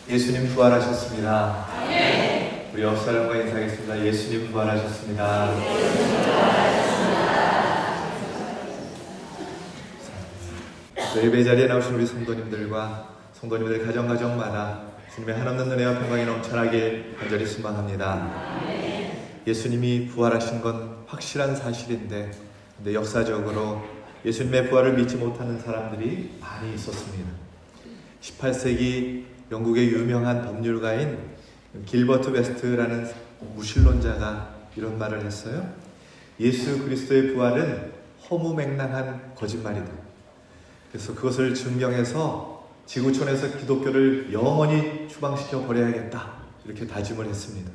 예수님 부활하셨습니다. 우리 옆 사람과 인사하겠습니다. 예수님 부활하셨습니다. 예배 자리에 나오신 우리 성도님들과 성도님들 가정마다 주님의 한없는 은혜와 평강이 넘쳐나길 간절히 소망합니다. 예수님이 부활하신 건 확실한 사실인데, 근데 역사적으로 예수님의 부활을 믿지 못하는 사람들이 많이 있었습니다. 18세기 영국의 유명한 법률가인 길버트 베스트라는 무신론자가 이런 말을 했어요. 예수 그리스도의 부활은 허무맹랑한 거짓말이다. 그래서 그것을 증명해서 지구촌에서 기독교를 영원히 추방시켜 버려야겠다, 이렇게 다짐을 했습니다.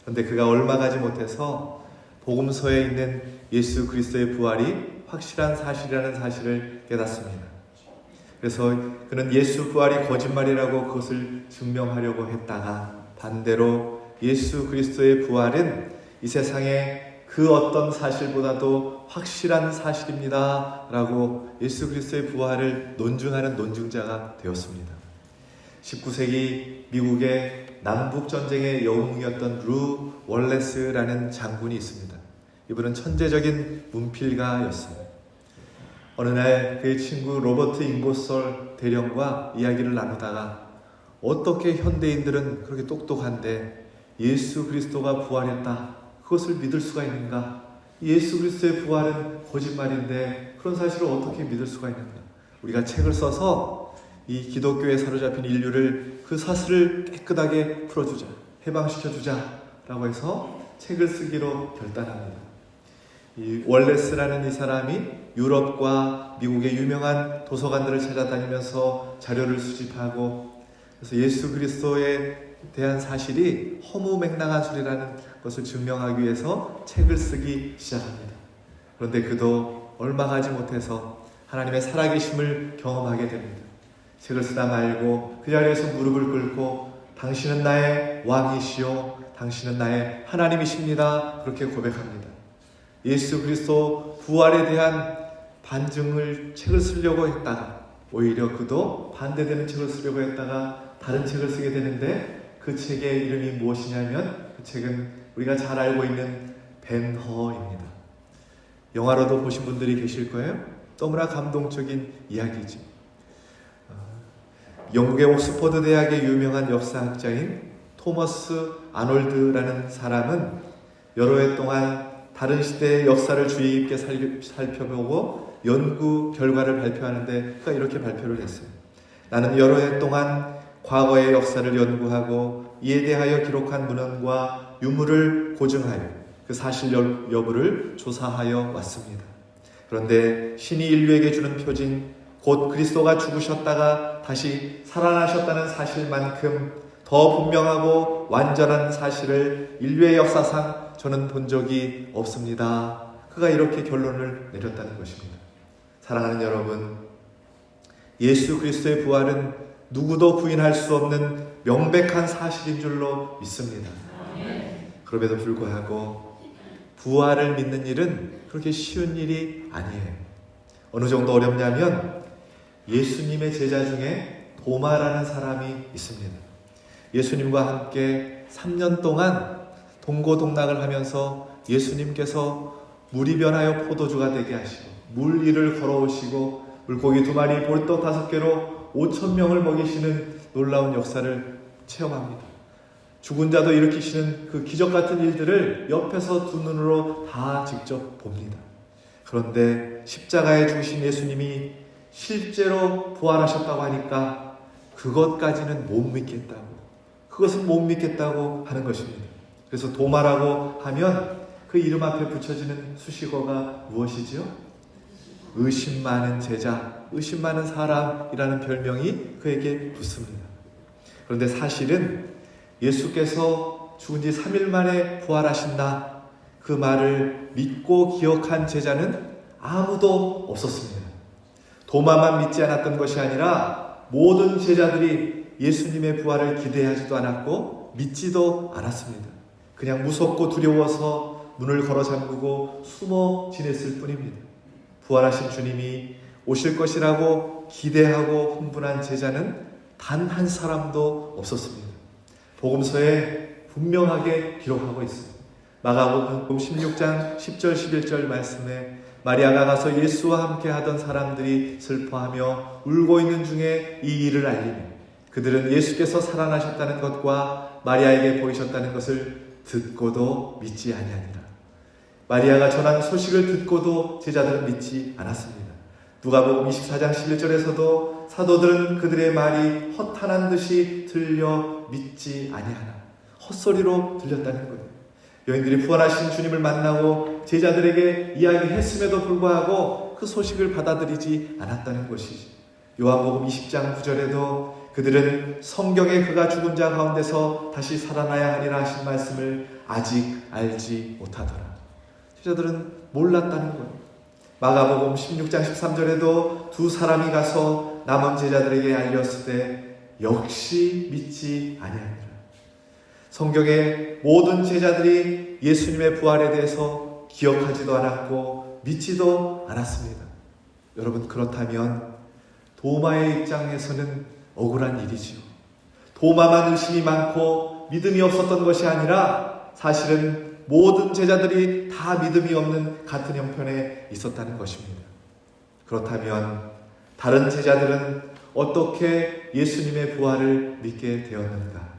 그런데 그가 얼마 가지 못해서 복음서에 있는 예수 그리스도의 부활이 확실한 사실이라는 사실을 깨닫습니다. 그래서 그는 예수 부활이 거짓말이라고 그것을 증명하려고 했다가, 반대로 예수 그리스도의 부활은 이 세상에 그 어떤 사실보다도 확실한 사실입니다 라고 예수 그리스도의 부활을 논증하는 논증자가 되었습니다. 19세기 미국의 남북전쟁의 영웅이었던 루 월레스라는 장군이 있습니다. 이분은 천재적인 문필가였어요. 어느 날 그의 친구 로버트 잉고솔 대령과 이야기를 나누다가, 어떻게 현대인들은 그렇게 똑똑한데 예수 그리스도가 부활했다, 그것을 믿을 수가 있는가? 예수 그리스도의 부활은 거짓말인데 그런 사실을 어떻게 믿을 수가 있는가? 우리가 책을 써서 이 기독교에 사로잡힌 인류를 그 사슬을 깨끗하게 풀어주자, 해방시켜주자 라고 해서 책을 쓰기로 결단합니다. 이 월레스라는 이 사람이 유럽과 미국의 유명한 도서관들을 찾아다니면서 자료를 수집하고, 그래서 예수 그리스도에 대한 사실이 허무맹랑한 소리라는 것을 증명하기 위해서 책을 쓰기 시작합니다. 그런데 그도 얼마 가지 못해서 하나님의 살아계심을 경험하게 됩니다. 책을 쓰다 말고 그 자리에서 무릎을 꿇고, 당신은 나의 왕이시오, 당신은 나의 하나님이십니다, 그렇게 고백합니다. 예수 그리스도 부활에 대한 반증을 책을 쓰려고 했다가, 오히려 그도 반대되는 책을 쓰려고 했다가 다른 책을 쓰게 되는데, 그 책의 이름이 무엇이냐면, 그 책은 우리가 잘 알고 있는 벤허입니다. 영화로도 보신 분들이 계실 거예요. 너무나 감동적인 이야기죠. 영국의 옥스퍼드 대학의 유명한 역사학자인 토머스 아놀드라는 사람은 여러 해 동안 다른 시대의 역사를 주의 깊게 살펴보고 연구 결과를 발표하는데, 그가 이렇게 발표를 했어요. 나는 여러 해 동안 과거의 역사를 연구하고 이에 대하여 기록한 문헌과 유물을 고증하여 그 사실 여부를 조사하여 왔습니다. 그런데 신이 인류에게 주는 표징, 곧 그리스도가 죽으셨다가 다시 살아나셨다는 사실만큼 더 분명하고 완전한 사실을 인류의 역사상 저는 본 적이 없습니다. 그가 이렇게 결론을 내렸다는 것입니다. 사랑하는 여러분, 예수 그리스도의 부활은 누구도 부인할 수 없는 명백한 사실인 줄로 믿습니다. 그럼에도 불구하고 부활을 믿는 일은 그렇게 쉬운 일이 아니에요. 어느 정도 어렵냐면, 예수님의 제자 중에 도마라는 사람이 있습니다. 예수님과 함께 3년 동안 동고동락을 하면서 예수님께서 물이 변하여 포도주가 되게 하시고, 물 위를 걸어오시고, 물고기 2마리, 보리떡 5개로 5,000명을 먹이시는 놀라운 역사를 체험합니다. 죽은 자도 일으키시는 그 기적 같은 일들을 옆에서 두 눈으로 다 직접 봅니다. 그런데 십자가에 죽으신 예수님이 실제로 부활하셨다고 하니까 그것까지는 못 믿겠다고, 그것은 못 믿겠다고 하는 것입니다. 그래서 도마라고 하면 그 이름 앞에 붙여지는 수식어가 무엇이지요? 의심 많은 제자, 의심 많은 사람이라는 별명이 그에게 붙습니다. 그런데 사실은 예수께서 죽은 지 3일 만에 부활하신다, 그 말을 믿고 기억한 제자는 아무도 없었습니다. 도마만 믿지 않았던 것이 아니라 모든 제자들이 예수님의 부활을 기대하지도 않았고 믿지도 않았습니다. 그냥 무섭고 두려워서 문을 걸어 잠그고 숨어 지냈을 뿐입니다. 부활하신 주님이 오실 것이라고 기대하고 흥분한 제자는 단 한 사람도 없었습니다. 복음서에 분명하게 기록하고 있습니다. 마가복음 16장 10절 11절 말씀에 마리아가 가서 예수와 함께 하던 사람들이 슬퍼하며 울고 있는 중에 이 일을 알리며 그들은 예수께서 살아나셨다는 것과 마리아에게 보이셨다는 것을 듣고도 믿지 아니하니라. 마리아가 전한 소식을 듣고도 제자들은 믿지 않았습니다. 누가복음 24장 11절에서도 사도들은 그들의 말이 허탄한 듯이 들려 믿지 아니하나 헛소리로 들렸다는 거예요. 여인들이 부활하신 주님을 만나고 제자들에게 이야기했음에도 불구하고 그 소식을 받아들이지 않았다는 것이지. 요한복음 20장 9절에도 그들은 성경에 그가 죽은 자 가운데서 다시 살아나야 하리라 하신 말씀을 아직 알지 못하더라. 제자들은 몰랐다는 거예요. 마가복음 16장 13절에도 두 사람이 가서 남은 제자들에게 알렸으되 역시 믿지 아니하니라. 성경의 모든 제자들이 예수님의 부활에 대해서 기억하지도 않았고 믿지도 않았습니다. 여러분, 그렇다면 도마의 입장에서는 억울한 일이지요. 도마만 의심이 많고 믿음이 없었던 것이 아니라 사실은 모든 제자들이 다 믿음이 없는 같은 형편에 있었다는 것입니다. 그렇다면 다른 제자들은 어떻게 예수님의 부활을 믿게 되었는가?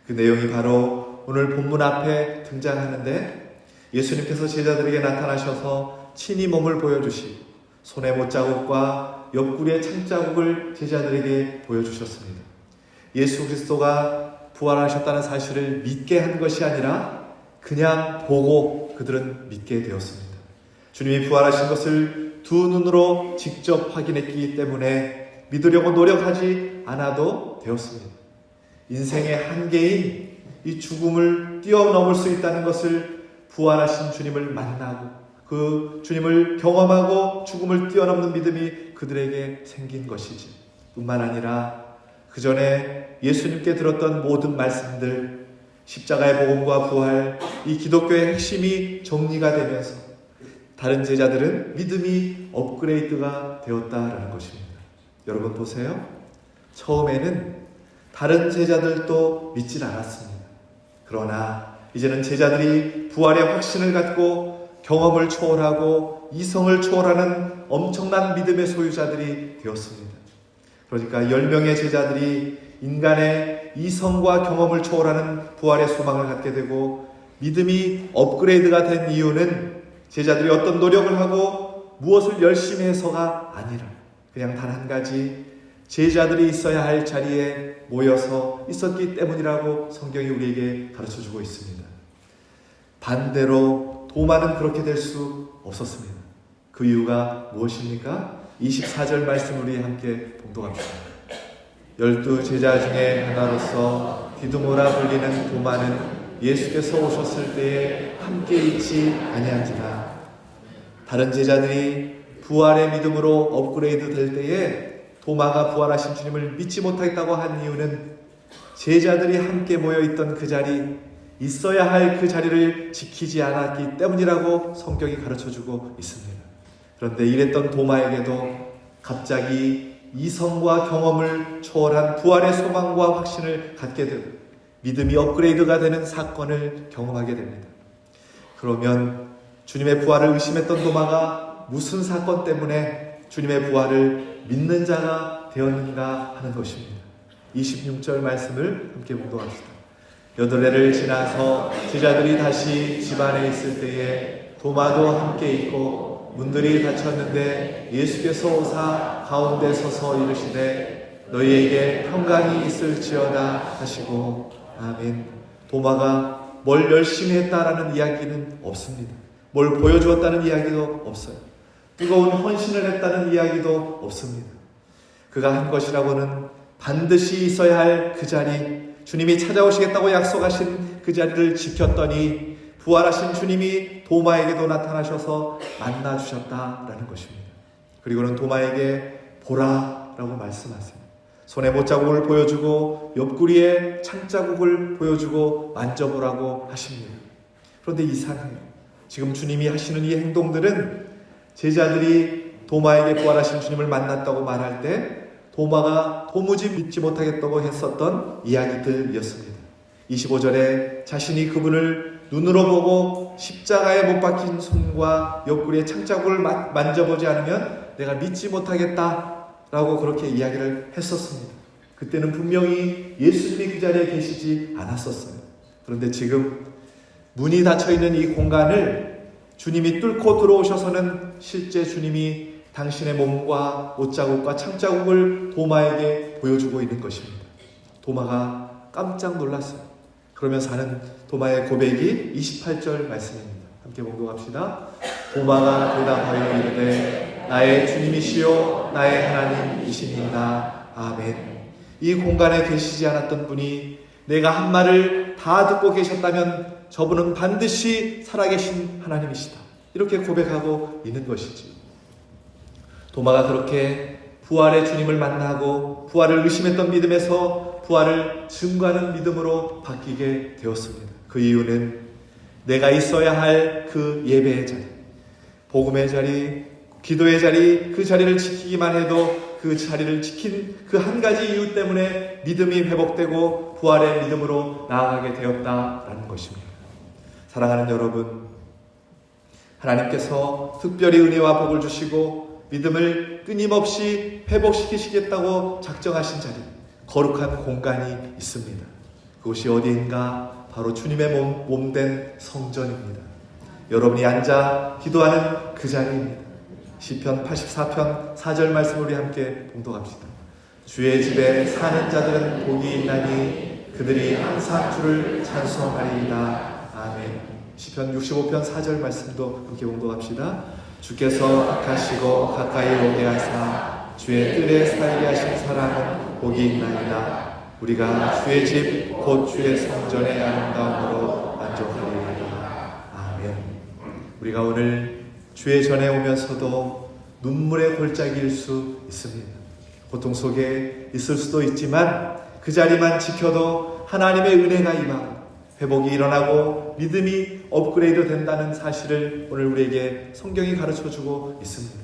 그 내용이 바로 오늘 본문 앞에 등장하는데, 예수님께서 제자들에게 나타나셔서 친히 몸을 보여주시고 손의 못자국과 옆구리의 창자국을 제자들에게 보여주셨습니다. 예수 그리스도가 부활하셨다는 사실을 믿게 한 것이 아니라 그냥 보고 그들은 믿게 되었습니다. 주님이 부활하신 것을 두 눈으로 직접 확인했기 때문에 믿으려고 노력하지 않아도 되었습니다. 인생의 한계인 이 죽음을 뛰어넘을 수 있다는 것을 부활하신 주님을 만나고 그 주님을 경험하고 죽음을 뛰어넘는 믿음이 그들에게 생긴 것이지, 뿐만 아니라 그 전에 예수님께 들었던 모든 말씀들, 십자가의 복음과 부활, 이 기독교의 핵심이 정리가 되면서 다른 제자들은 믿음이 업그레이드가 되었다라는 것입니다. 여러분 보세요. 처음에는 다른 제자들도 믿질 않았습니다. 그러나 이제는 제자들이 부활의 확신을 갖고 경험을 초월하고 이성을 초월하는 엄청난 믿음의 소유자들이 되었습니다. 그러니까 10명의 제자들이 인간의 이성과 경험을 초월하는 부활의 소망을 갖게 되고, 믿음이 업그레이드가 된 이유는 제자들이 어떤 노력을 하고 무엇을 열심히 해서가 아니라 그냥 단 한 가지, 제자들이 있어야 할 자리에 모여서 있었기 때문이라고 성경이 우리에게 가르쳐주고 있습니다. 반대로 도마는 그렇게 될 수 없었습니다. 그 이유가 무엇입니까? 24절 말씀을 우리 함께 봉독합니다. 12 제자 중에 하나로서 디두모라 불리는 도마는 예수께서 오셨을 때에 함께 있지 아니한지라. 다른 제자들이 부활의 믿음으로 업그레이드 될 때에 도마가 부활하신 주님을 믿지 못하겠다고 한 이유는 제자들이 함께 모여있던 그 자리, 있어야 할 그 자리를 지키지 않았기 때문이라고 성경이 가르쳐주고 있습니다. 그런데 이랬던 도마에게도 갑자기 이성과 경험을 초월한 부활의 소망과 확신을 갖게 되고 믿음이 업그레이드가 되는 사건을 경험하게 됩니다. 그러면 주님의 부활을 의심했던 도마가 무슨 사건 때문에 주님의 부활을 믿는 자가 되었는가 하는 것입니다. 26절 말씀을 함께 봉독합시다. 8해를 지나서 제자들이 다시 집안에 있을 때에 도마도 함께 있고 문들이 닫혔는데 예수께서 오사 가운데 서서 이르시되 너희에게 평강이 있을지어다 하시고, 아멘. 도마가 뭘 열심히 했다라는 이야기는 없습니다. 뭘 보여주었다는 이야기도 없어요. 뜨거운 헌신을 했다는 이야기도 없습니다. 그가 한 것이라고는 반드시 있어야 할 그 자리, 주님이 찾아오시겠다고 약속하신 그 자리를 지켰더니 부활하신 주님이 도마에게도 나타나셔서 만나주셨다라는 것입니다. 그리고는 도마에게 보라라고 말씀하세요. 손에 못자국을 보여주고 옆구리에 창자국을 보여주고 만져보라고 하십니다. 그런데 이상해요. 지금 주님이 하시는 이 행동들은 제자들이 도마에게 부활하신 주님을 만났다고 말할 때 도마가 도무지 믿지 못하겠다고 했었던 이야기들이었습니다. 25절에 자신이 그분을 눈으로 보고 십자가에 못 박힌 손과 옆구리의 창자국을 만져보지 않으면 내가 믿지 못하겠다라고 그렇게 이야기를 했었습니다. 그때는 분명히 예수님이 그 자리에 계시지 않았었어요. 그런데 지금 문이 닫혀있는 이 공간을 주님이 뚫고 들어오셔서는 실제 주님이 당신의 몸과 옷자국과 창자국을 도마에게 보여주고 있는 것입니다. 도마가 깜짝 놀랐어요. 그러면서 하는 도마의 고백이 28절 말씀입니다. 함께 봉독합시다. 도마가 대답하여 이르되 나의 주님이시요 나의 하나님이시니이다. 아멘. 이 공간에 계시지 않았던 분이 내가 한 말을 다 듣고 계셨다면 저분은 반드시 살아계신 하나님이시다. 이렇게 고백하고 있는 것이지. 도마가 그렇게 부활의 주님을 만나고 부활을 의심했던 믿음에서 부활을 증거하는 믿음으로 바뀌게 되었습니다. 그 이유는 내가 있어야 할 그 예배의 자리, 복음의 자리, 기도의 자리, 그 자리를 지키기만 해도 그 자리를 지킨 그 한 가지 이유 때문에 믿음이 회복되고 부활의 믿음으로 나아가게 되었다라는 것입니다. 사랑하는 여러분, 하나님께서 특별히 은혜와 복을 주시고 믿음을 끊임없이 회복시키시겠다고 작정하신 자리, 거룩한 공간이 있습니다. 그것이 어디인가? 바로 주님의 몸된 성전입니다. 여러분이 앉아 기도하는 그 자리입니다. 시편 84편 4절 말씀을 우리 함께 봉독합시다. 주의 집에 사는 자들은 복이 있나니 그들이 항상 주를 찬송하리이다. 아멘. 시편 65편 4절 말씀도 함께 봉독합시다. 주께서 악하시고 가까이 오게 하사 주의 뜰에 살게 하신 사람은 복이 있나이다. 우리가 주의 집 곧 주의 성전의 아름다움으로 만족하리이다. 아멘. 우리가 오늘 주의 전에 오면서도 눈물의 골짜기일 수 있습니다. 고통 속에 있을 수도 있지만 그 자리만 지켜도 하나님의 은혜가 임하고 회복이 일어나고 믿음이 업그레이드 된다는 사실을 오늘 우리에게 성경이 가르쳐주고 있습니다.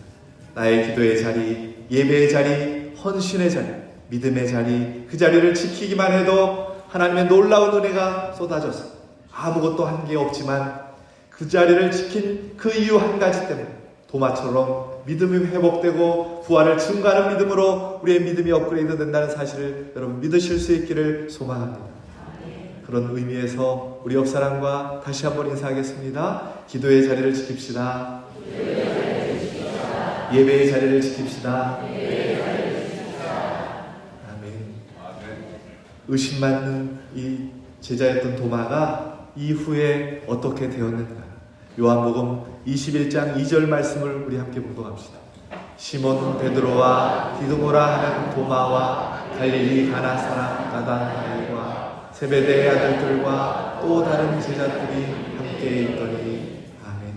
나의 기도의 자리, 예배의 자리, 헌신의 자리, 믿음의 자리, 그 자리를 지키기만 해도 하나님의 놀라운 은혜가 쏟아져서 아무것도 한 게 없지만 그 자리를 지킨 그 이유 한 가지 때문에 도마처럼 믿음이 회복되고 부활을 증거하는 믿음으로 우리의 믿음이 업그레이드 된다는 사실을 여러분 믿으실 수 있기를 소망합니다. 그런 의미에서 우리 옆사람과 다시 한번 인사하겠습니다. 기도의 자리를 지킵시다. 예배의 자리를 지킵시다. 의심받는 이 제자였던 도마가 이후에 어떻게 되었는가? 요한복음 21장 2절 말씀을 우리 함께 봉독합시다. 시몬 베드로와 디두모라 하는 도마와 갈릴리 가나 사람 나다나엘과 세베대의 아들들과 또 다른 제자들이 함께 있더니 아멘.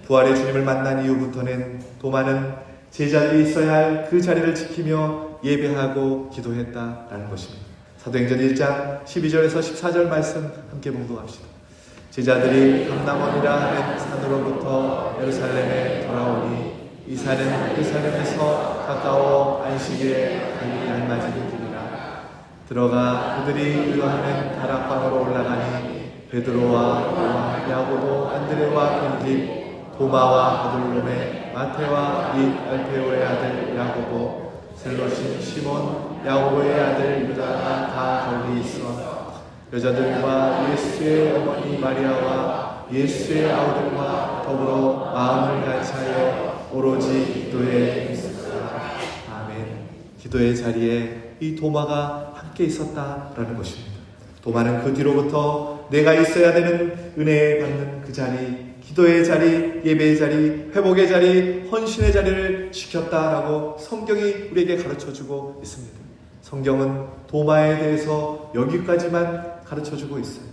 부활의 주님을 만난 이후부터는 도마는 제자들이 있어야 할 그 자리를 지키며 예배하고 기도했다라는 것입니다. 사도행전 1장 12절에서 14절 말씀 함께 봉독합시다. 제자들이 감람원이라 하는 산으로부터 예루살렘에 돌아오니 이 산은 예루살렘에서 가까워 안식일에 가기 알맞은 길이라. 들어가 그들이 의뢰하는 다락방으로 올라가니 베드로와 야고보 안드레와 빌립 도마와 바돌로메 마테와 및 알페오의 아들 야고보 셀로신 시몬 야고보의 아들 유다가 다 거기 있어 여자들과 예수의 어머니 마리아와 예수의 아우들과 더불어 마음을 같이하여 오로지 기도에 있었다. 아멘. 기도의 자리에 이 도마가 함께 있었다라는 것입니다. 도마는 그 뒤로부터 내가 있어야 되는 은혜 받는 그 자리, 기도의 자리, 예배의 자리, 회복의 자리, 헌신의 자리를 지켰다라고 성경이 우리에게 가르쳐주고 있습니다. 성경은 도마에 대해서 여기까지만 가르쳐주고 있어요.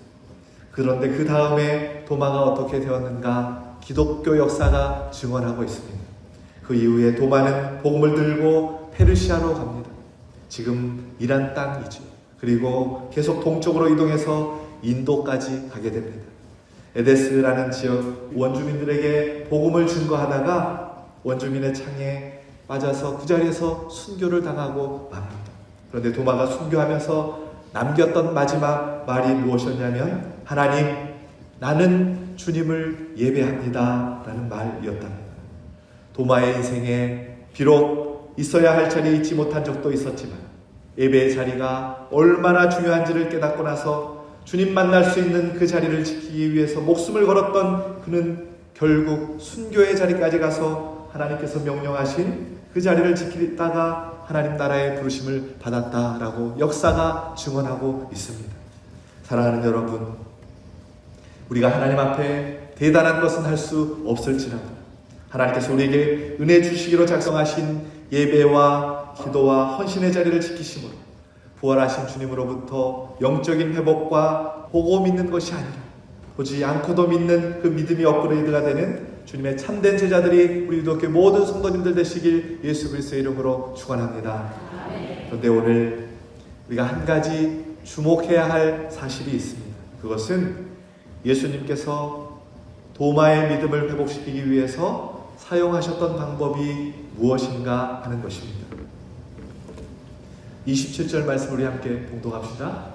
그런데 그 다음에 도마가 어떻게 되었는가 기독교 역사가 증언하고 있습니다. 그 이후에 도마는 복음을 들고 페르시아로 갑니다. 지금 이란 땅이죠. 그리고 계속 동쪽으로 이동해서 인도까지 가게 됩니다. 에데스라는 지역 원주민들에게 복음을 증거하다가 원주민의 창에 맞아서 그 자리에서 순교를 당하고 맙니다. 그런데 도마가 순교하면서 남겼던 마지막 말이 무엇이었냐면 하나님, 나는 주님을 예배합니다 라는 말이었답니다. 도마의 인생에 비록 있어야 할 자리에 있지 못한 적도 있었지만 예배의 자리가 얼마나 중요한지를 깨닫고 나서 주님 만날 수 있는 그 자리를 지키기 위해서 목숨을 걸었던 그는 결국 순교의 자리까지 가서 하나님께서 명령하신 그 자리를 지키다가 하나님 나라의 부르심을 받았다라고 역사가 증언하고 있습니다. 사랑하는 여러분, 우리가 하나님 앞에 대단한 것은 할 수 없을지라도 하나님께서 우리에게 은혜 주시기로 작성하신 예배와 기도와 헌신의 자리를 지키심으로 부활하신 주님으로부터 영적인 회복과 보고 믿는 것이 아니라 보지 않고도 믿는 그 믿음이 업그레이드가 되는 주님의 참된 제자들이 우리 기독교 모든 성도님들 되시길 예수 그리스도의 이름으로 축원합니다. 그런데 오늘 우리가 한 가지 주목해야 할 사실이 있습니다. 그것은 예수님께서 도마의 믿음을 회복시키기 위해서 사용하셨던 방법이 무엇인가 하는 것입니다. 27절 말씀 우리 함께 봉독합시다.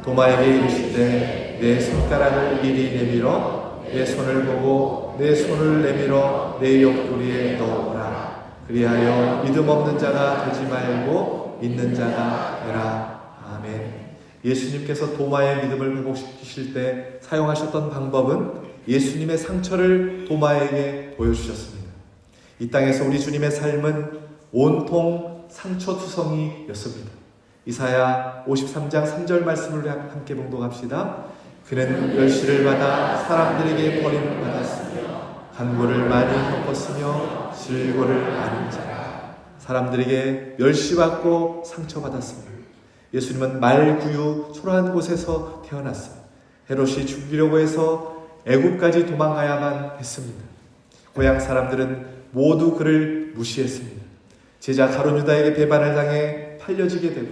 도마에게 이르시되 내 손가락을 이리 내밀어 내 손을 보고 내 손을 내밀어 내 옆구리에 넣어보라. 그리하여 믿음 없는 자가 되지 말고 믿는 자가 되라. 아멘. 예수님께서 도마의 믿음을 회복시키실 때 사용하셨던 방법은 예수님의 상처를 도마에게 보여주셨습니다. 이 땅에서 우리 주님의 삶은 온통 상처투성이였습니다. 이사야 53장 3절 말씀을 함께 봉독합시다. 그는 멸시를 받아 사람들에게 버림을 받았으며 간고를 많이 겪었으며 질고를 아는 자라. 사람들에게 멸시받고 상처받았습니다. 예수님은 말구유 초라한 곳에서 태어났어요. 헤롯이 죽이려고 해서 애굽까지 도망가야만 했습니다. 고향 사람들은 모두 그를 무시했습니다. 제자 가룟 유다에게 배반을 당해 팔려지게 되고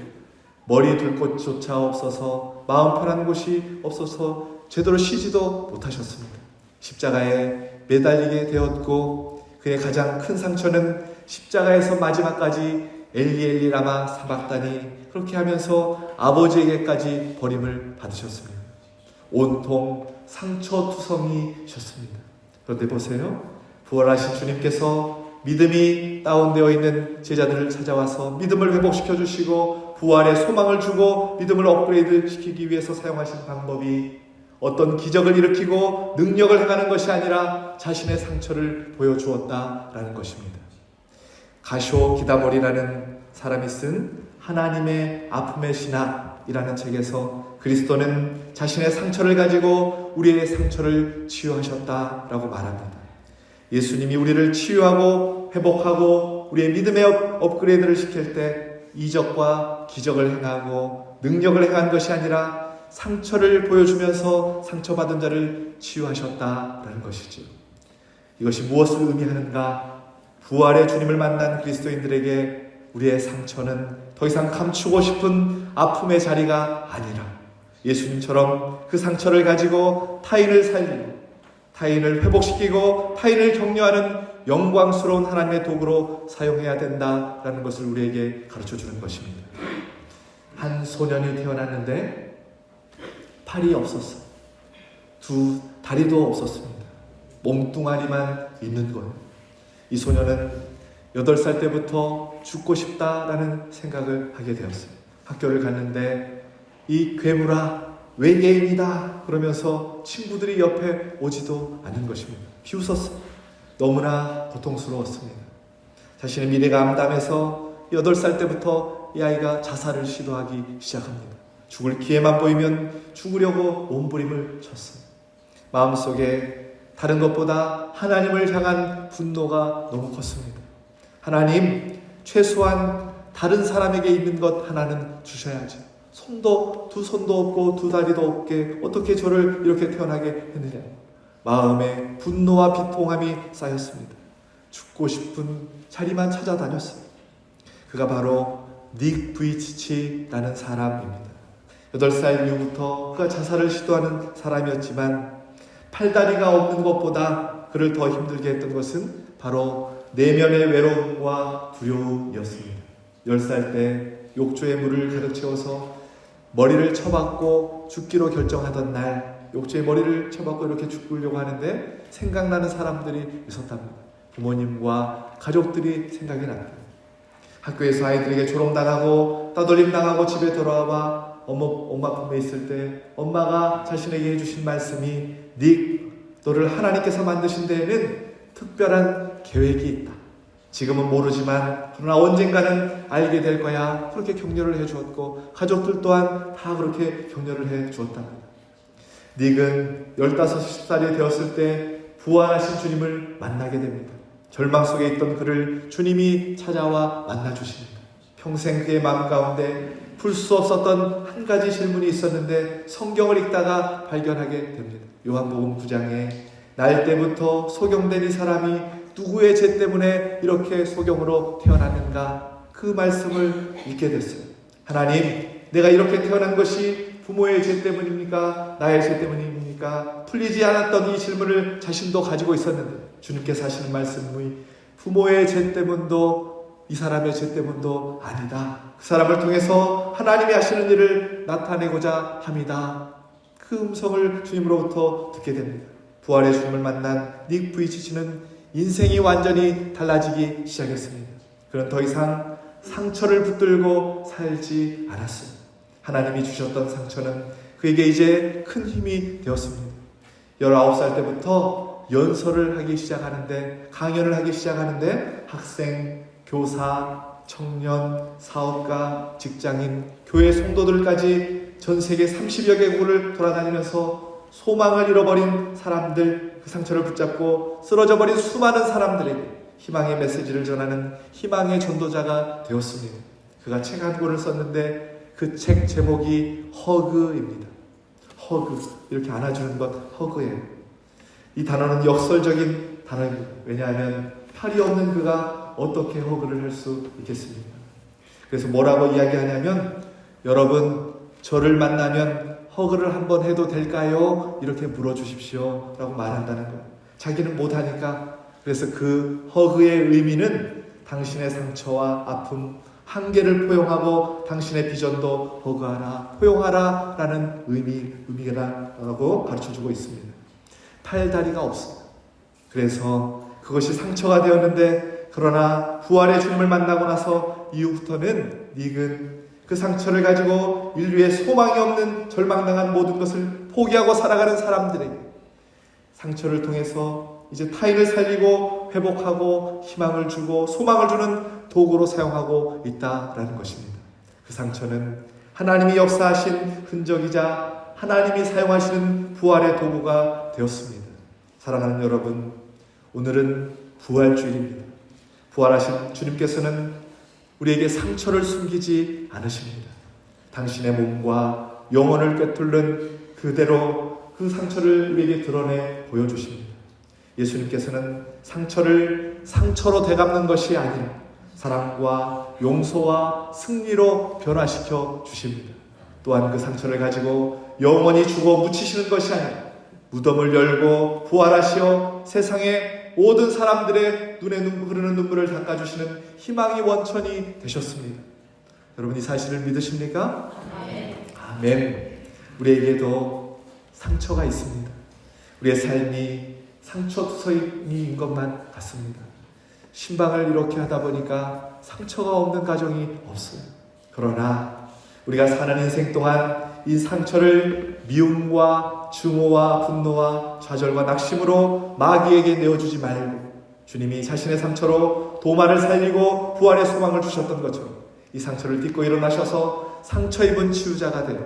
머리 둘 곳조차 없어서 마음 편한 곳이 없어서 제대로 쉬지도 못하셨습니다. 십자가에 매달리게 되었고 그의 가장 큰 상처는 십자가에서 마지막까지 엘리 엘리 라마 사박다니 그렇게 하면서 아버지에게까지 버림을 받으셨습니다. 온통 상처투성이셨습니다. 그런데 보세요. 부활하신 주님께서 믿음이 다운되어 있는 제자들을 찾아와서 믿음을 회복시켜 주시고 부활의 소망을 주고 믿음을 업그레이드 시키기 위해서 사용하신 방법이 어떤 기적을 일으키고 능력을 행하는 것이 아니라 자신의 상처를 보여주었다라는 것입니다. 가쇼 기다몰이라는 사람이 쓴 하나님의 아픔의 신학이라는 책에서 그리스도는 자신의 상처를 가지고 우리의 상처를 치유하셨다라고 말합니다. 예수님이 우리를 치유하고 회복하고 우리의 믿음의 업그레이드를 시킬 때 이적과 기적을 행하고 능력을 행한 것이 아니라 상처를 보여주면서 상처받은 자를 치유하셨다라는 것이죠. 이것이 무엇을 의미하는가? 부활의 주님을 만난 그리스도인들에게 우리의 상처는 더 이상 감추고 싶은 아픔의 자리가 아니라 예수님처럼 그 상처를 가지고 타인을 살리고 타인을 회복시키고 타인을 격려하는 영광스러운 하나님의 도구로 사용해야 된다라는 것을 우리에게 가르쳐주는 것입니다. 한 소년이 태어났는데 팔이 없었어요. 두 다리도 없었습니다. 몸뚱아리만 있는 거예요. 이 소년은 8살 때부터 죽고 싶다라는 생각을 하게 되었어요. 학교를 갔는데 이 괴물아 외계인이다 그러면서 친구들이 옆에 오지도 않은 것입니다. 비웃었어요. 너무나 고통스러웠습니다. 자신의 미래가 암담해서 8살 때부터 이 아이가 자살을 시도하기 시작합니다. 죽을 기회만 보이면 죽으려고 몸부림을 쳤어요. 마음속에 다른 것보다 하나님을 향한 분노가 너무 컸습니다. 하나님, 최소한 다른 사람에게 있는 것 하나는 주셔야지. 두 손도 없고 두 다리도 없게 어떻게 저를 이렇게 태어나게 했느냐. 마음에 분노와 비통함이 쌓였습니다. 죽고 싶은 자리만 찾아다녔어요. 그가 바로 닉 부이치치라는 사람입니다. 8살 이후부터 그가 자살을 시도하는 사람이었지만 팔다리가 없는 것보다 그를 더 힘들게 했던 것은 바로 내면의 외로움과 두려움이었습니다. 10살 때 욕조에 물을 가득 채워서 머리를 쳐박고 죽기로 결정하던 날, 욕조에 머리를 쳐박고 이렇게 죽으려고 하는데 생각나는 사람들이 있었답니다. 부모님과 가족들이 생각이 났다. 학교에서 아이들에게 조롱당하고 따돌림당하고 집에 돌아와 엄마 품에 있을 때 엄마가 자신에게 해주신 말씀이, 닉, 너를 하나님께서 만드신 데에는 특별한 계획이 있다. 지금은 모르지만 그러나 언젠가는 알게 될 거야. 그렇게 격려를 해주었고 가족들 또한 다 그렇게 격려를 해주었답니다. 닉은 15살이 되었을 때 부활하신 주님을 만나게 됩니다. 절망 속에 있던 그를 주님이 찾아와 만나주십니다. 평생 그의 마음 가운데 풀 수 없었던 한 가지 질문이 있었는데 성경을 읽다가 발견하게 됩니다. 요한복음 9장에 날 때부터 소경된 이 사람이 누구의 죄 때문에 이렇게 소경으로 태어났는가, 그 말씀을 읽게 됐어요. 하나님, 내가 이렇게 태어난 것이 부모의 죄 때문입니까? 나의 죄 때문입니까? 풀리지 않았던 이 질문을 자신도 가지고 있었는데 주님께서 하시는 말씀이 부모의 죄 때문도 이 사람의 죄 때문도 아니다. 그 사람을 통해서 하나님이 하시는 일을 나타내고자 합니다. 그 음성을 주님으로부터 듣게 됩니다. 부활의 주님을 만난 닉 부이치치는 인생이 완전히 달라지기 시작했습니다. 그는 더 이상 상처를 붙들고 살지 않았습니다. 하나님이 주셨던 상처는 그에게 이제 큰 힘이 되었습니다. 19살 때부터 연설을 하기 시작하는데, 강연을 하기 시작하는데 학생, 교사, 청년, 사업가, 직장인, 교회 성도들까지 전 세계 30여 개국을 돌아다니면서 소망을 잃어버린 사람들, 그 상처를 붙잡고 쓰러져버린 수많은 사람들에게 희망의 메시지를 전하는 희망의 전도자가 되었습니다. 그가 책 한 권을 썼는데 그 책 제목이 허그입니다. 허그, 이렇게 안아주는 것, 허그예요. 이 단어는 역설적인 단어입니다. 왜냐하면 팔이 없는 그가 어떻게 허그를 할 수 있겠습니까? 그래서 뭐라고 이야기하냐면, 여러분, 저를 만나면 허그를 한번 해도 될까요? 이렇게 물어주십시오 라고 말한다는 거예요. 자기는 못하니까. 그래서 그 허그의 의미는 당신의 상처와 아픔, 한계를 포용하고 당신의 비전도 허그하라, 포용하라 라는 의미라고 가르쳐주고 있습니다. 팔다리가 없습니다. 그래서 그것이 상처가 되었는데, 그러나 부활의 주님을 만나고 나서 이후부터는 닉은 그 상처를 가지고 인류의 소망이 없는 절망당한 모든 것을 포기하고 살아가는 사람들에게 상처를 통해서 이제 타인을 살리고 회복하고 희망을 주고 소망을 주는 도구로 사용하고 있다라는 것입니다. 그 상처는 하나님이 역사하신 흔적이자 하나님이 사용하시는 부활의 도구가 되었습니다. 사랑하는 여러분, 오늘은 부활주일입니다. 부활하신 주님께서는 우리에게 상처를 숨기지 않으십니다. 당신의 몸과 영혼을 꿰뚫는 그대로 그 상처를 우리에게 드러내 보여주십니다. 예수님께서는 상처를 상처로 되갚는 것이 아니라 사랑과 용서와 승리로 변화시켜 주십니다. 또한 그 상처를 가지고 영원히 죽어 묻히시는 것이 아니라 무덤을 열고 부활하시어 세상의 모든 사람들의 눈에 흐르는 눈물을 닦아주시는 희망의 원천이 되셨습니다. 여러분, 이 사실을 믿으십니까? 아멘. 우리에게도 상처가 있습니다. 우리의 삶이 상처투성이인 것만 같습니다. 신방을 이렇게 하다 보니까 상처가 없는 가정이 없어요. 그러나 우리가 사는 인생 동안 이 상처를 미움과 증오와 분노와 좌절과 낙심으로 마귀에게 내어주지 말고 주님이 자신의 상처로 도마를 살리고 부활의 소망을 주셨던 것처럼 이 상처를 딛고 일어나셔서 상처 입은 치유자가 되어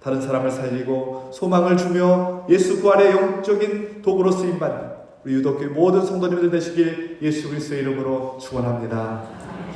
다른 사람을 살리고 소망을 주며 예수 부활의 영적인 도구로 쓰임받는 우리 유독교회 모든 성도님들 되시길 예수 그리스도의 이름으로 축원합니다.